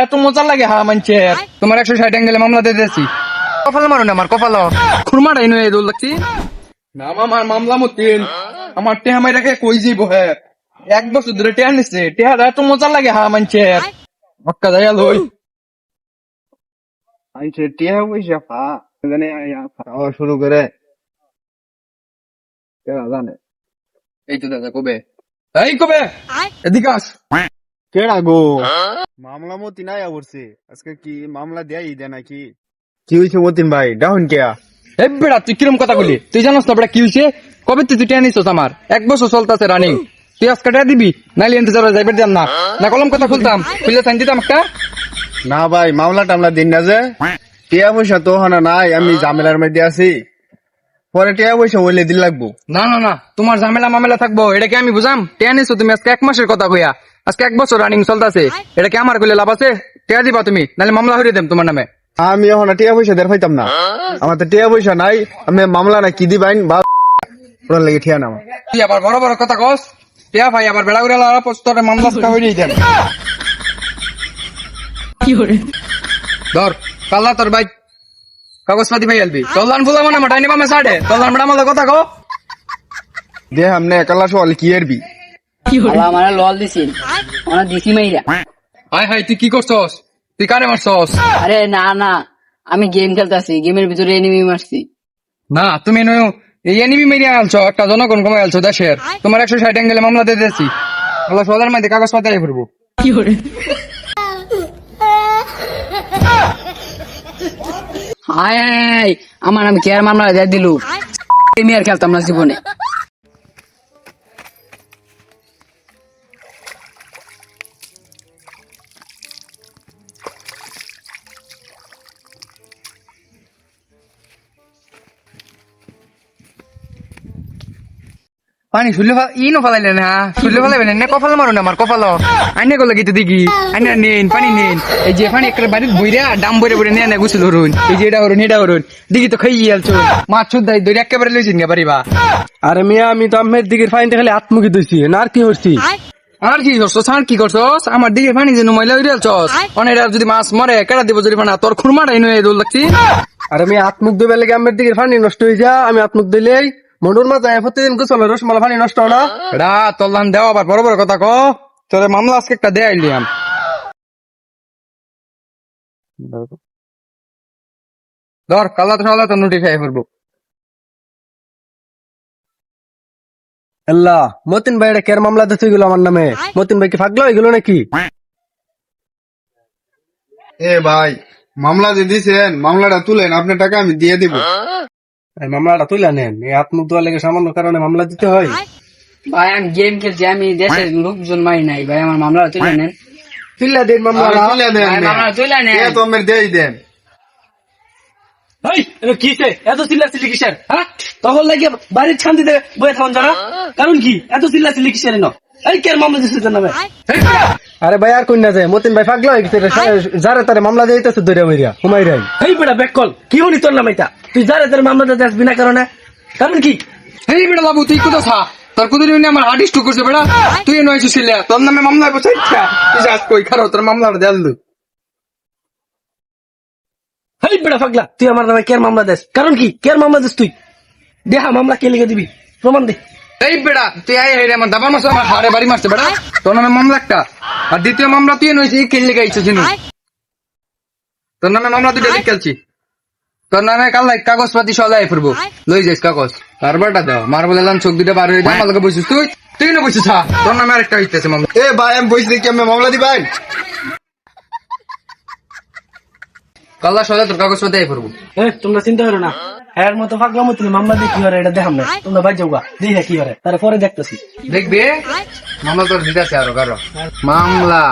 এত মজা লাগে হা মানছে তোমার 160 অ্যাঙ্গেলে মামলা দিয়ে দিয়েছি। কপাল মারো না আমার কপাল খুরমাটাই নয় দৌড় লাগছি না আমার মামলা মতিন আমার টেহা মাই রাখে কই যাইব হে 1 বছর ধরে টেহা নিচ্ছে টেহা এত মজা লাগে হা মানছে মক্কা যাই লই আইছে টিয়া পয়সা ফা জানে খাওয়া শুরু করে কেডা জানে এই তো দাদা কবে এই কবে এদিকে আস কেডা গো মামলা মতি নাই আবরছে আজকে কি মামলা দেয় দে নাকি কি হইছে মতিন ভাই ডাউন কেয়া এই বেড়া তুই কিরম কথা বলি তুই জানোস না বেড়া কি হইছে কবে তুই টেহা নিছিস আমার 1 বছর চলতেছে রানিং তুই আজকে টেহা দিবি নাইলে ইন্তজার যাইবে দিতাম না না কলম কথা খুলতাম খুলে সাইন দিতাম একটা না ভাই মামলা টামলা দিন না যে টিয়া পয়সা তো হানা নাই আমি ঝামেলার মধ্যে আছি পরে টিয়া পয়সা হইলে দিন লাগবো না না না তোমার ঝামেলা মামেলা থাকবো এটা কি আমি বুঝাম টেহা নিছো তুমি আজকে 1 মাসের কথা কইয়া আজকে 1 বছর রানিং চলতেছে এটা কি আমার কইলে লাভ আছে টেহা দিবা তুমি নাইলে মামলা হইরে দেব তোমার নামে আমি এখন টিয়া পয়সা দের পাইতাম না আমার তো টিয়া পয়সা নাই আমি মামলা না কি দিবাইন বা পুরান লাগে ঠিয়া না আমার। তুই আবার বড় বড় কথা কস টেহা ভাই আবার বেড়া উড়ে লারা পোস্টরে মামলা হইরেই দেন ধর কাল্লা তোর ভাই কাগজপাতি ভাই আলবি তল্লান ফুলা মানে মাটাই নিবা মেসাড়ে তল্লান বড়া মলে কথা কো দে আমনে একালা সওয়াল কি এরবি আল্লাহ আমারে লল দিছিল ওনা দিছি মাইরা হাই হাই তুই কি করছস তুই কারে মারছস আরে না না আমি গেম খেলতাছি গেমের ভিতরে এনিমি মারছি না তুমি নয় এই এনিমি মেরে আনছো একটা জনগণ কমাই আনছো দেশের তোমার 160 অ্যাঙ্গেলে মামলা দিয়ে দিয়েছি আল্লাহ সদার মধ্যে কাগজপাতি আই করবো হায় হায় আমার আমি কেয়ার মামলা দিয়ে দিল আমি আর খেলতাম না জীবনে পানি শুলে ইনো ফালাইলে না শুলে ফালাইবেন না কপাল মারো না আমার কপাল আইনে গেল গিয়ে দেখি আইনা নেন পানি নেন এই যে পানি একটা বাড়ির বইরা ডাম বইরে বইরে নিয়ে গুছিল হরুন এই যে এটা হরুন এটা হরুন দেখি তো খাইয়ে আলছো মাছ সুদ্দাই দই একেবারে লইছেন গা পারিবা আরে মিয়া আমি তো আমের দিকের ফাইনটা খালি আত্মুখী দইছি না আর কি করছি আর কি করছস আর কি করছস আমার দিকে পানি যেন ময়লা হইরে আলছস অনেরা যদি মাছ মরে কেডা দিব যদি পানা তোর খুরমাটাই নয় দৌড় লাগছি আরে আমি আত্মুখ দিবে লাগে আমের দিকের পানি নষ্ট হয়ে যা আমি আত্মুখ দিলেই মনুর মাছ প্রতিদিন গোসল রসমালা পানি নষ্ট না এডা তল্লান দেওয়া আবার বড় বড় কথা কো তোরে মামলা আজকে একটা দেয়া আইলিয়াম ধর কাল্লা তো সালা তো নোটিফাই করবো আল্লাহ মতিন ভাই এটা কের মামলা দিতে গেল আমার নামে মতিন ভাই কি ফাগলা হয়ে গেল নাকি এ ভাই মামলা যে দিছেন মামলাটা তুলেন আপনার টাকা আমি দিয়ে দিব মামলাটা তুলে নেন এই আত্মুখ দেওয়ার লেগে সামান্য কারণে মামলা দিতে হয় ভাই আমি গেম খেলছি আমি দেশের লোকজন মারি নাই ভাই আমার মামলা তুলে নেন তুলে দেন মামলা তুলে দেন ভাই, মামলা তুলে নেন এ তো আমার দেই দেন কিসে এত চিল্লাচিল্লি কিসের হ্যাঁ তখন লাগে বাড়ির শান্তিতে বয়ে থাকুন জানা কারণ কি এত চিল্লাচিল্লি কিসের ন এই কের মামলা দিচ্ছে নামে আরে ভাই আর কইনা যায় মতিন ভাই পাগলা হয়ে গেছে যারে তারে মামলা দিতেছে দইরা মইরা হুমাই রাই এই বেটা বেকল কি হলি তোর নাম এটা তুই যারে তোর মামলা দিতে আসবি না কারণে কারণ কি এই বেটা বাবু তুই কোথা থা তোর কুদুরি আমার হার্ট স্ট্রোক করছে বেটা তুই নয় ছিলে তোর নামে মামলা বসাই তুই যাস কই খারো তোর মামলাটা দেল দু এই বেটা পাগলা তুই আমার নামে কের মামলা দিস কারণ কি কের মামলা দিস তুই দেখা মামলা কে লিখে দিবি প্রমাণ দে এই বেটা তুই আই হেরে আমার দাবার মাছ আমার হাড়ে বাড়ি মারছে বেটা তোর নামে মামলা একটা আর দ্বিতীয় মামলা তুই নইছিস খেললে গাইছো চিনু তোর নামে মামলা দুটো খেলছি তোর নামে কাল কাগজপাতি সলাই ফিরবো লই যাইস কাগজ তারপরটা দাও মার বলে চোখ দুটো বার হয়ে যায় আমাকে বসিস তুই তুই না বসিস তোর নামে আরেকটা হইতেছে মামলা এ ভাই আমি বসে দেখি আমি মামলা দিবেন কাল্লা সলাই তোর কাগজপাতি আই ফিরবো তোমরা চিন্তা করো না এর মতো পাগলা মতো মামলা দিয়ে কি হয় এটা দেখাম না তোমরা বাই যাওগা দেখে কি হয় তারপরে দেখতেছি দেখবে মামলা তোর দিতেছে আরো কারো মামলা